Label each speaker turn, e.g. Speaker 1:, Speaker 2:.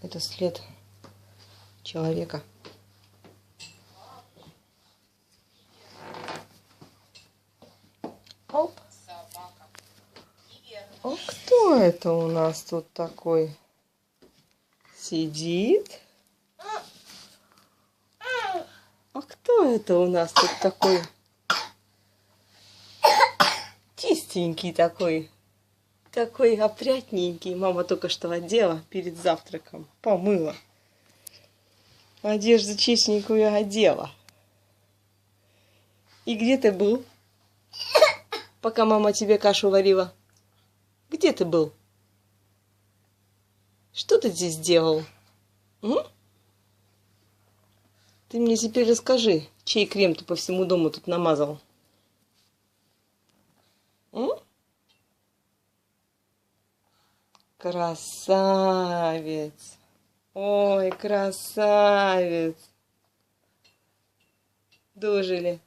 Speaker 1: Это след человека. Оп. О, кто это у нас тут такой сидит? А кто это у нас тут такой чистенький такой? Такой опрятненький. Мама только что одела перед завтраком. Помыла. Одежду чистенькую одела. И где ты был, пока мама тебе кашу варила? Где ты был? Что ты здесь делал? Ты мне теперь расскажи, чей крем ты по всему дому тут намазал? Красавец! Ой, красавец! Дожили.